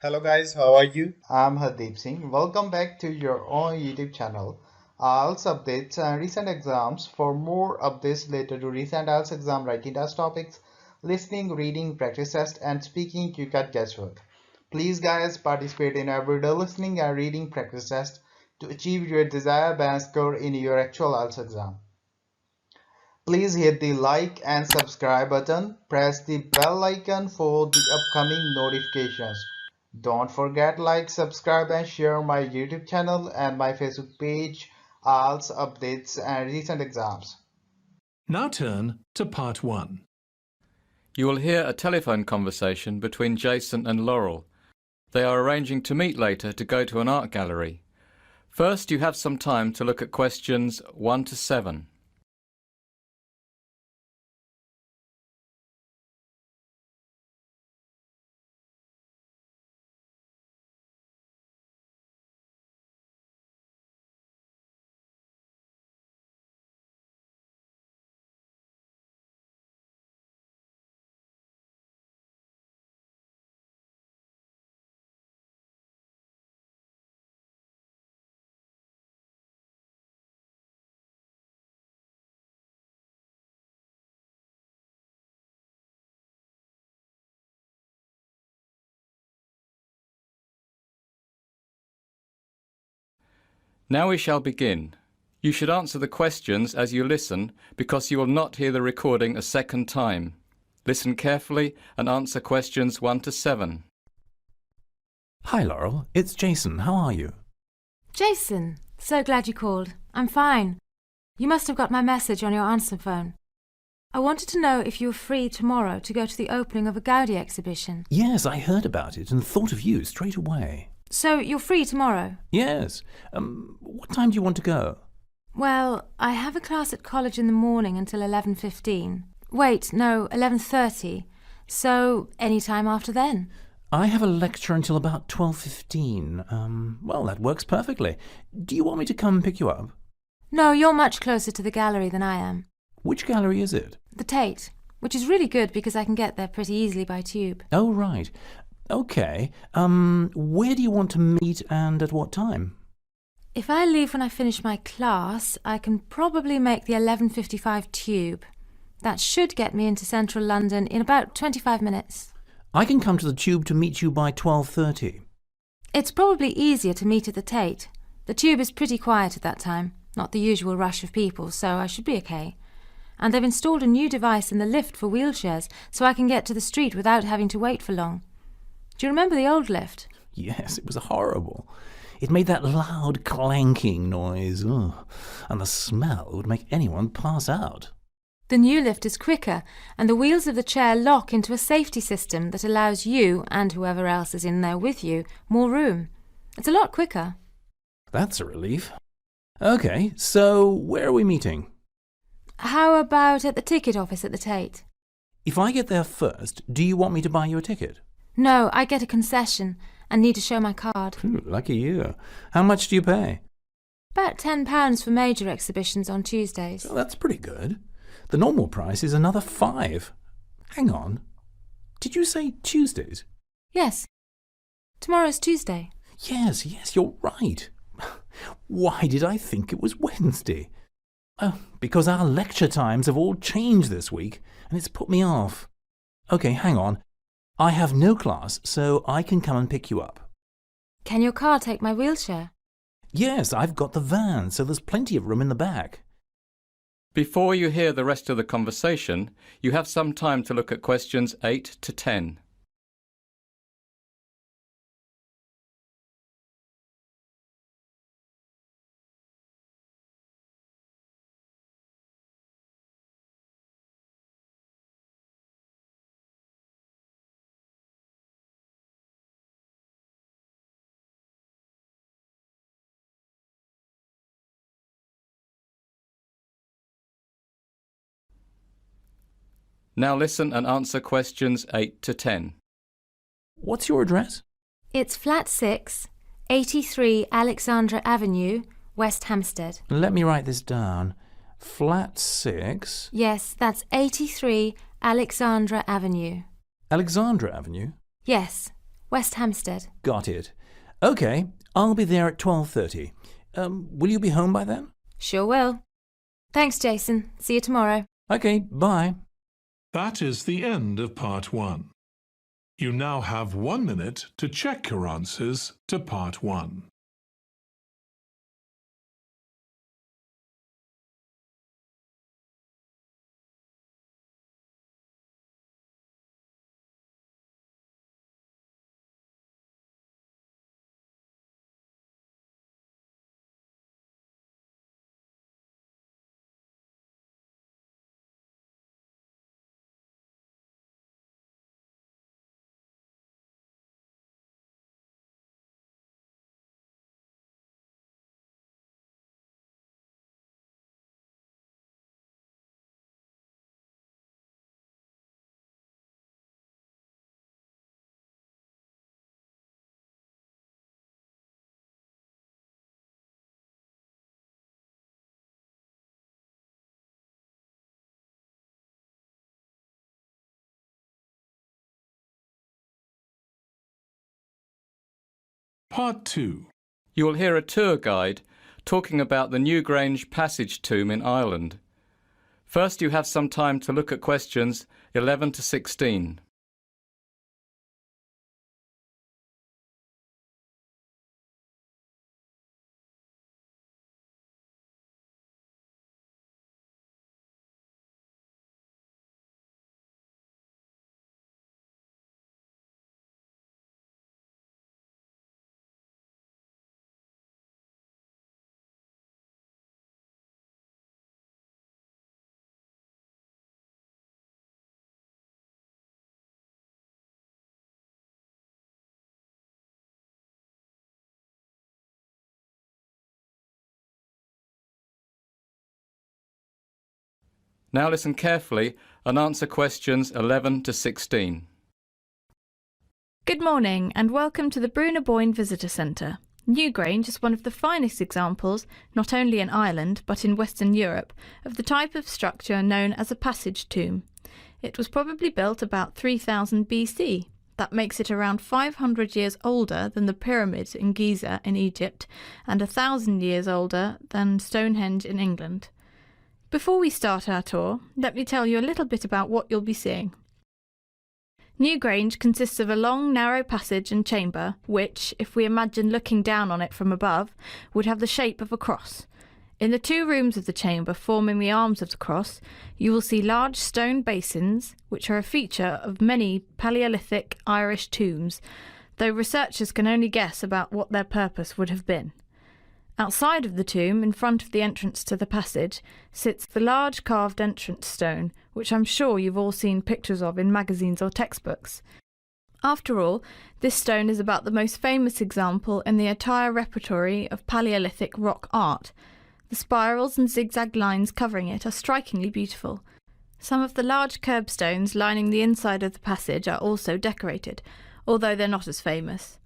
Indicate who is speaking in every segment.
Speaker 1: Hello guys, how are you?
Speaker 2: I'm Hardeep Singh. Welcome back to your own YouTube channel. IELTS updates and recent exams. For more updates related to recent IELTS exam writing test topics, listening, reading, practice test, and speaking, you got guesswork. Please, guys, participate in everyday listening and reading practice test to achieve your desired band score in your actual IELTS exam. Please hit the like and subscribe button. Press the bell icon for the upcoming notifications. Don't forget like, subscribe and share my YouTube channel and my Facebook page, IELTS updates and recent exams.
Speaker 3: Now turn to part 1.
Speaker 4: You will hear a telephone conversation between Jason and Laurel. They are arranging to meet later to go to an art gallery. First, you have some time to look at questions 1 to 7. Now we shall begin. You should answer the questions as you listen because you will not hear the recording a second time. Listen carefully and answer questions 1 to 7.
Speaker 3: Hi Laurel, it's Jason. How are you?
Speaker 5: Jason, so glad you called. I'm fine. You must have got my message on your answer phone. I wanted to know if you were free tomorrow to go to the opening of a Gaudi exhibition.
Speaker 3: Yes, I heard about it and thought of you straight away.
Speaker 5: So you're free tomorrow?
Speaker 3: Yes. What time do you want to go?
Speaker 5: Well, I have a class at college in the morning until 11:15. Wait, no, 11:30. So any time after then.
Speaker 3: I have a lecture until about 12:15. Well, that works perfectly. Do you want me to come and pick you up?
Speaker 5: No, you're much closer to the gallery than I am.
Speaker 3: Which gallery is it?
Speaker 5: The Tate, which is really good because I can get there pretty easily by tube.
Speaker 3: Oh, right. Okay. Where do you want to meet and at what time?
Speaker 5: If I leave when I finish my class, I can probably make the 11:55 tube. That should get me into central London in about 25 minutes.
Speaker 3: I can come to the tube to meet you by 12:30.
Speaker 5: It's probably easier to meet at the Tate. The tube is pretty quiet at that time, not the usual rush of people, so I should be okay. And they've installed a new device in the lift for wheelchairs, so I can get to the street without having to wait for long. Do you remember the old lift?
Speaker 3: Yes, it was horrible. It made that loud clanking noise, and the smell would make anyone pass out.
Speaker 5: The new lift is quicker, and the wheels of the chair lock into a safety system that allows you, and whoever else is in there with you, more room. It's a lot quicker.
Speaker 3: That's a relief. Okay, so where are we meeting?
Speaker 5: How about at the ticket office at the Tate?
Speaker 3: If I get there first, do you want me to buy you a ticket?
Speaker 5: No, I get a concession and need to show my card.
Speaker 3: Lucky you. How much do you pay?
Speaker 5: About £10 for major exhibitions on Tuesdays.
Speaker 3: Well, that's pretty good. The normal price is another £5. Hang on. Did you say Tuesdays?
Speaker 5: Yes. Tomorrow's Tuesday.
Speaker 3: Yes, you're right. Why did I think it was Wednesday? Oh, because our lecture times have all changed this week, and it's put me off. Okay, hang on. I have no class, so I can come and pick you up.
Speaker 5: Can your car take my wheelchair?
Speaker 3: Yes, I've got the van, so there's plenty of room in the back.
Speaker 4: Before you hear the rest of the conversation, you have some time to look at questions 8 to 10. Now listen and answer questions 8 to 10.
Speaker 3: What's your address?
Speaker 5: It's flat 6, 83 Alexandra Avenue, West Hampstead.
Speaker 3: Let me write this down. Flat 6.
Speaker 5: Yes, that's 83 Alexandra Avenue.
Speaker 3: Alexandra Avenue?
Speaker 5: Yes, West Hampstead.
Speaker 3: Got it. OK, I'll be there at 12:30. Will you be home by then?
Speaker 5: Sure will. Thanks, Jason. See you tomorrow.
Speaker 3: OK, bye.
Speaker 1: That is the end of part 1. You now have 1 minute to check your answers to part 1. Part 2.
Speaker 4: You will hear a tour guide talking about the Newgrange Passage tomb in Ireland. First, you have some time to look at questions 11 to 16. Now listen carefully and answer questions 11 to 16.
Speaker 6: Good morning and welcome to the Bruna Boyne Visitor Centre. Newgrange is one of the finest examples, not only in Ireland but in Western Europe, of the type of structure known as a passage tomb. It was probably built about 3000 BC. That makes it around 500 years older than the pyramids in Giza in Egypt and 1,000 years older than Stonehenge in England. Before we start our tour, let me tell you a little bit about what you'll be seeing. Newgrange consists of a long, narrow passage and chamber which, if we imagine looking down on it from above, would have the shape of a cross. In the 2 rooms of the chamber forming the arms of the cross, you will see large stone basins, which are a feature of many Paleolithic Irish tombs, though researchers can only guess about what their purpose would have been. Outside of the tomb, in front of the entrance to the passage, sits the large carved entrance stone, which I'm sure you've all seen pictures of in magazines or textbooks. After all, this stone is about the most famous example in the entire repertory of Paleolithic rock art. The spirals and zigzag lines covering it are strikingly beautiful. Some of the large curbstones lining the inside of the passage are also decorated, although they're not as famous.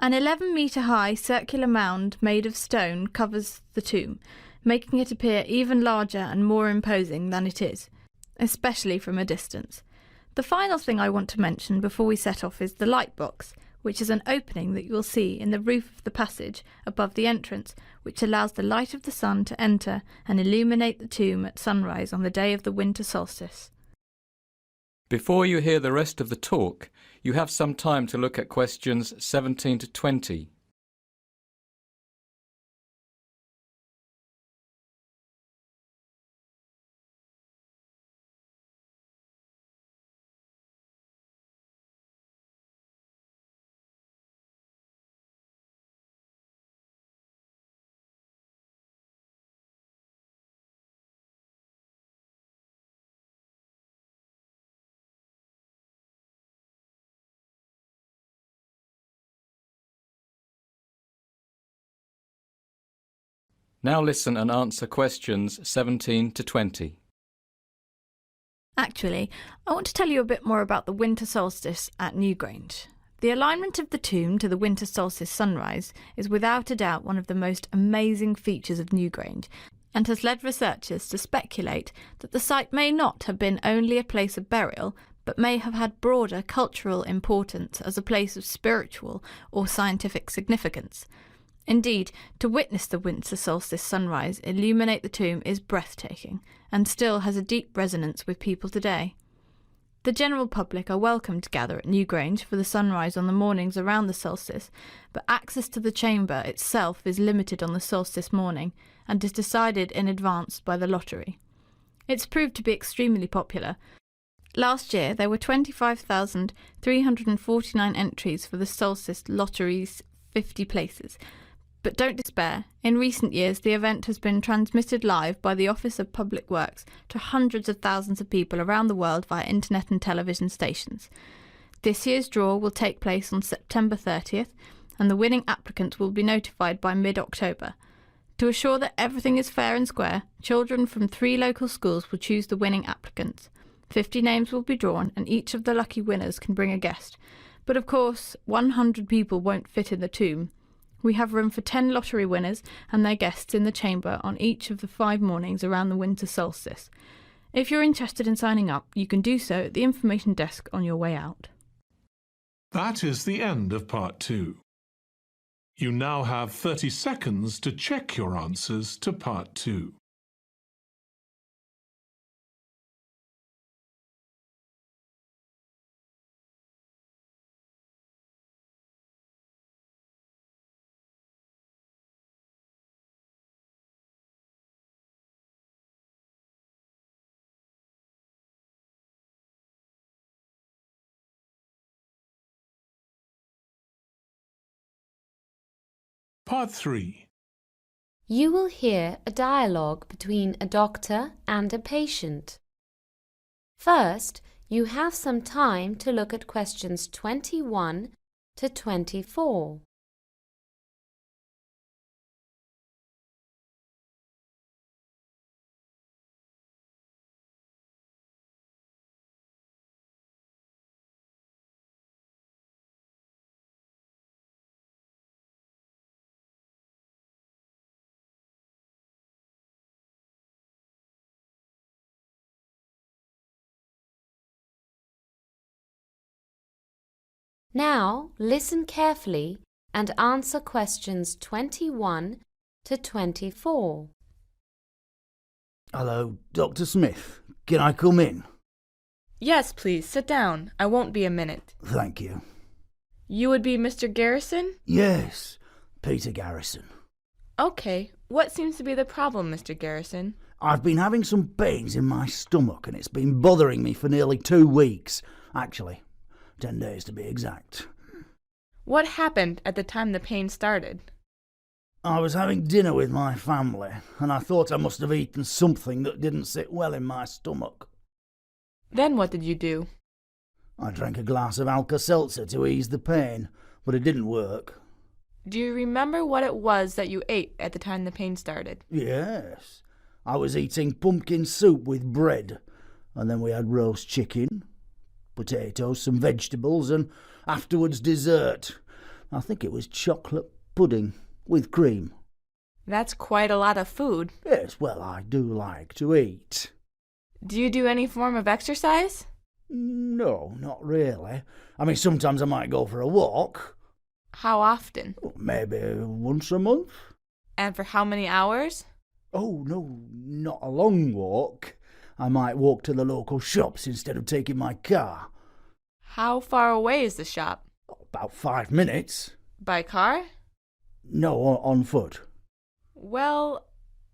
Speaker 6: An 11-metre-high circular mound made of stone covers the tomb, making it appear even larger and more imposing than it is, especially from a distance. The final thing I want to mention before we set off is the light box, which is an opening that you will see in the roof of the passage above the entrance, which allows the light of the sun to enter and illuminate the tomb at sunrise on the day of the winter solstice.
Speaker 4: Before you hear the rest of the talk, you have some time to look at questions 17 to 20. Now listen and answer questions 17 to 20.
Speaker 6: Actually, I want to tell you a bit more about the winter solstice at Newgrange. The alignment of the tomb to the winter solstice sunrise is without a doubt one of the most amazing features of Newgrange, and has led researchers to speculate that the site may not have been only a place of burial, but may have had broader cultural importance as a place of spiritual or scientific significance. Indeed, to witness the winter solstice sunrise illuminate the tomb is breathtaking, and still has a deep resonance with people today. The general public are welcome to gather at Newgrange for the sunrise on the mornings around the solstice, but access to the chamber itself is limited on the solstice morning, and is decided in advance by the lottery. It's proved to be extremely popular. Last year there were 25,349 entries for the solstice lottery's 50 places. But don't despair. In recent years, the event has been transmitted live by the Office of Public Works to hundreds of thousands of people around the world via internet and television stations. This year's draw will take place on September 30th, and the winning applicants will be notified by mid-October. To assure that everything is fair and square, children from 3 local schools will choose the winning applicants. 50 names will be drawn, and each of the lucky winners can bring a guest. But of course, 100 people won't fit in the tomb. We have room for 10 lottery winners and their guests in the chamber on each of the 5 mornings around the winter solstice. If you're interested in signing up, you can do so at the information desk on your way out.
Speaker 1: That is the end of part 2. You now have 30 seconds to check your answers to part 2. Part 3.
Speaker 7: You will hear a dialogue between a doctor and a patient. First, you have some time to look at questions 21 to 24. Now, listen carefully and answer questions 21 to 24.
Speaker 8: Hello, Dr. Smith. Can I come in?
Speaker 9: Yes, please, sit down. I won't be a minute.
Speaker 8: Thank you.
Speaker 9: You would be Mr. Garrison?
Speaker 8: Yes, Peter Garrison.
Speaker 9: Okay. What seems to be the problem, Mr. Garrison?
Speaker 8: I've been having some pains in my stomach and it's been bothering me for nearly 2 weeks. Actually, 10 days to be exact.
Speaker 9: What happened at the time the pain started?
Speaker 8: I was having dinner with my family and I thought I must have eaten something that didn't sit well in my stomach.
Speaker 9: Then what did you do?
Speaker 8: I drank a glass of Alka-Seltzer to ease the pain, but it didn't work.
Speaker 9: Do you remember what it was that you ate at the time the pain started?
Speaker 8: Yes. I was eating pumpkin soup with bread, and then we had roast chicken, potatoes, some vegetables, and afterwards dessert. I think it was chocolate pudding with cream.
Speaker 9: That's quite a lot of food.
Speaker 8: Yes, well, I do like to eat.
Speaker 9: Do you do any form of exercise?
Speaker 8: No, not really. I mean, sometimes I might go for a walk.
Speaker 9: How often?
Speaker 8: Maybe once a month.
Speaker 9: And for how many hours?
Speaker 8: Oh, no, not a long walk. I might walk to the local shops instead of taking my car.
Speaker 9: How far away is the shop?
Speaker 8: About 5 minutes.
Speaker 9: By car?
Speaker 8: No, on foot.
Speaker 9: Well,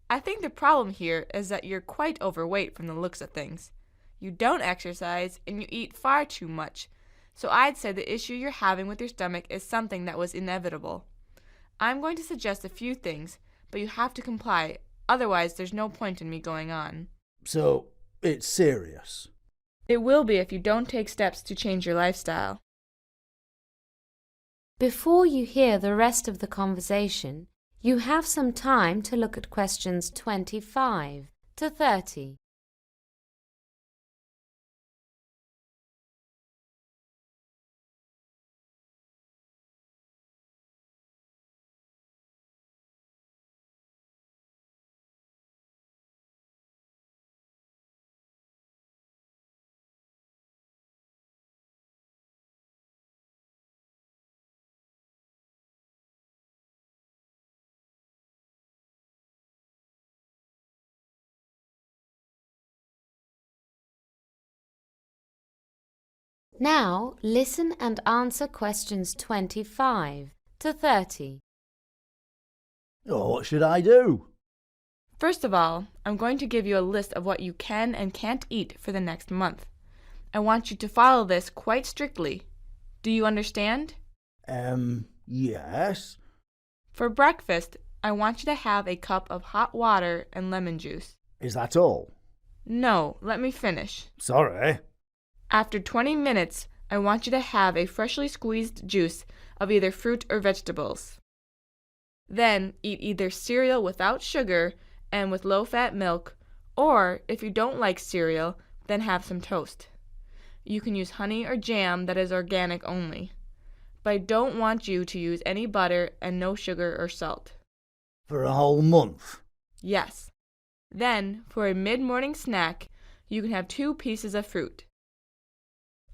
Speaker 9: I think the problem here is that you're quite overweight from the looks of things. You don't exercise and you eat far too much. So I'd say the issue you're having with your stomach is something that was inevitable. I'm going to suggest a few things, but you have to comply. Otherwise, there's no point in me going on.
Speaker 8: So, it's serious?
Speaker 9: It will be if you don't take steps to change your lifestyle.
Speaker 7: Before you hear the rest of the conversation, you have some time to look at questions 25 to 30. Now listen and answer questions 25 to 30.
Speaker 8: Oh, what should I do?
Speaker 9: First of all, I'm going to give you a list of what you can and can't eat for the next month. I want you to follow this quite strictly. Do you understand?
Speaker 8: Yes.
Speaker 9: For breakfast, I want you to have a cup of hot water and lemon juice.
Speaker 8: Is that all?
Speaker 9: No, let me finish.
Speaker 8: Sorry.
Speaker 9: After 20 minutes, I want you to have a freshly squeezed juice of either fruit or vegetables. Then eat either cereal without sugar and with low-fat milk, or if you don't like cereal, then have some toast. You can use honey or jam that is organic only. But I don't want you to use any butter and no sugar or salt.
Speaker 8: For a whole month?
Speaker 9: Yes. Then, for a mid-morning snack, you can have 2 pieces of fruit.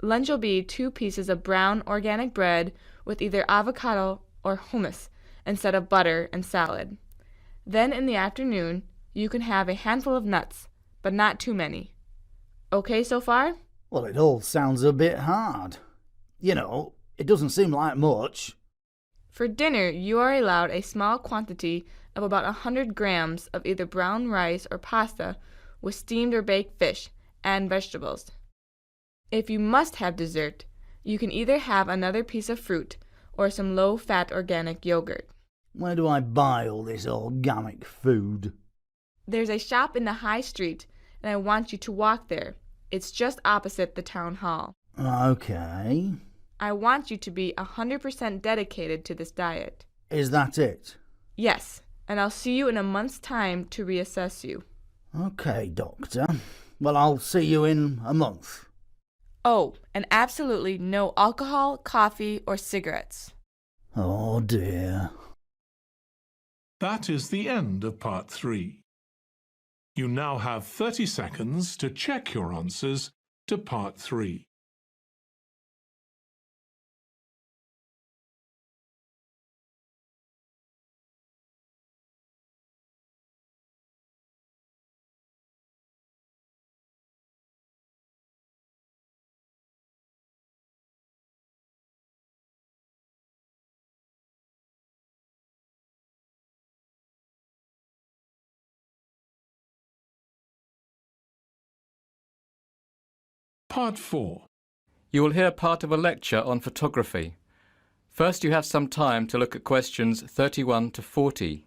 Speaker 9: Lunch will be 2 pieces of brown organic bread with either avocado or hummus instead of butter and salad. Then in the afternoon, you can have a handful of nuts, but not too many. Okay so far?
Speaker 8: Well, it all sounds a bit hard. You know, it doesn't seem like much.
Speaker 9: For dinner, you are allowed a small quantity of about 100 grams of either brown rice or pasta with steamed or baked fish and vegetables. If you must have dessert, you can either have another piece of fruit or some low-fat organic yogurt.
Speaker 8: Where do I buy all this organic food?
Speaker 9: There's a shop in the high street, and I want you to walk there. It's just opposite the town hall.
Speaker 8: Okay.
Speaker 9: I want you to be 100% dedicated to this diet.
Speaker 8: Is that it?
Speaker 9: Yes, and I'll see you in a month's time to reassess you.
Speaker 8: Okay, Doctor. Well, I'll see you in a month.
Speaker 9: Oh, and absolutely no alcohol, coffee, or cigarettes.
Speaker 8: Oh, dear.
Speaker 1: That is the end of part 3. You now have 30 seconds to check your answers to part 3. Part 4.
Speaker 4: You will hear part of a lecture on photography. First, you have some time to look at questions 31 to 40.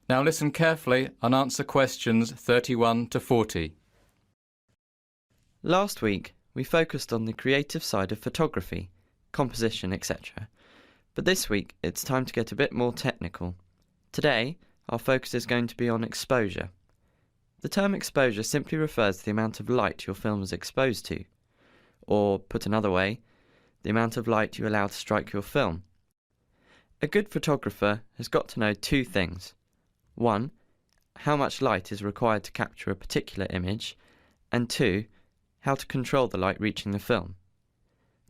Speaker 4: Now listen carefully and answer questions 31 to 40.
Speaker 10: Last week, we focused on the creative side of photography, composition, etc. But this week, it's time to get a bit more technical. Today, our focus is going to be on exposure. The term exposure simply refers to the amount of light your film is exposed to, or, put another way, the amount of light you allow to strike your film. A good photographer has got to know 2 things. 1. How much light is required to capture a particular image, and 2. How to control the light reaching the film.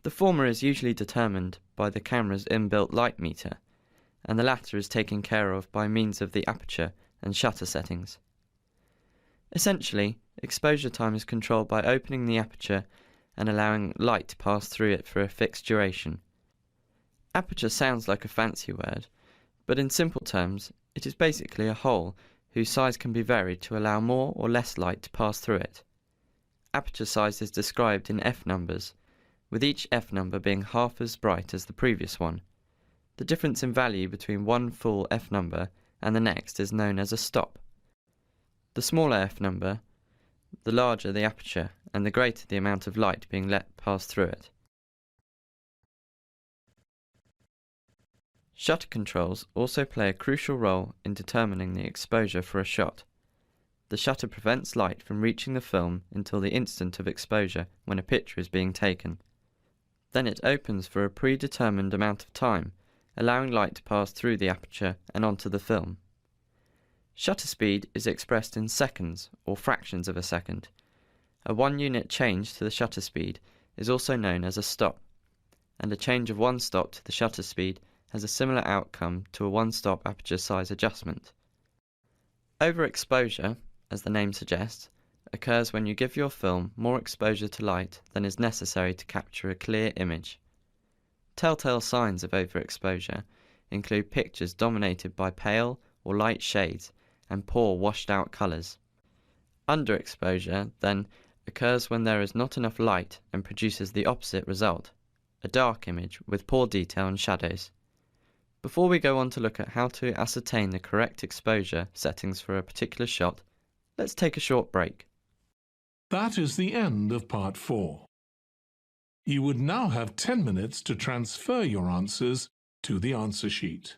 Speaker 10: The former is usually determined by the camera's inbuilt light meter, and the latter is taken care of by means of the aperture and shutter settings. Essentially, exposure time is controlled by opening the aperture and allowing light to pass through it for a fixed duration. Aperture sounds like a fancy word, but in simple terms, it is basically a hole whose size can be varied to allow more or less light to pass through it. Aperture size is described in f numbers, with each f number being half as bright as the previous one. The difference in value between one full f number and the next is known as a stop. The smaller f number, the larger the aperture, and the greater the amount of light being let pass through it. Shutter controls also play a crucial role in determining the exposure for a shot. The shutter prevents light from reaching the film until the instant of exposure when a picture is being taken. Then it opens for a predetermined amount of time, allowing light to pass through the aperture and onto the film. Shutter speed is expressed in seconds or fractions of a second. A 1-unit change to the shutter speed is also known as a stop, and a change of 1 stop to the shutter speed has a similar outcome to a 1-stop aperture size adjustment. Overexposure, as the name suggests, occurs when you give your film more exposure to light than is necessary to capture a clear image. Telltale signs of overexposure include pictures dominated by pale or light shades and poor washed-out colours. Underexposure, then, occurs when there is not enough light and produces the opposite result, a dark image with poor detail and shadows. Before we go on to look at how to ascertain the correct exposure settings for a particular shot, let's take a short break.
Speaker 1: That is the end of part 4. You would now have 10 minutes to transfer your answers to the answer sheet.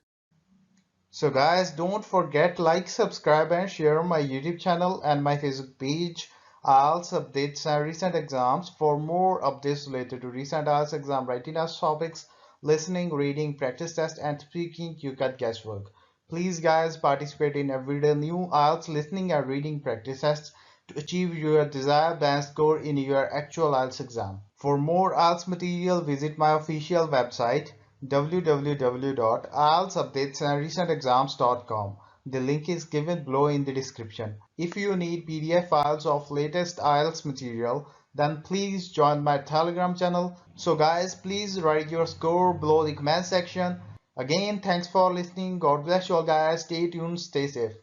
Speaker 2: So guys, don't forget like, subscribe and share my YouTube channel and my Facebook page. IELTS updates and recent exams. For more updates related to recent IELTS exam writing test topics, listening, reading, practice test and speaking, you got guesswork. Please guys, participate in everyday new IELTS listening and reading practice tests to achieve your desired band score in your actual IELTS exam. For more IELTS material, visit my official website www.ieltsupdatesandrecentexams.com. The link is given below in the description. If you need PDF files of latest IELTS material, then please join my Telegram channel. So guys, please write your score below the comment section. Again, thanks for listening. God bless you all guys. Stay tuned, stay safe.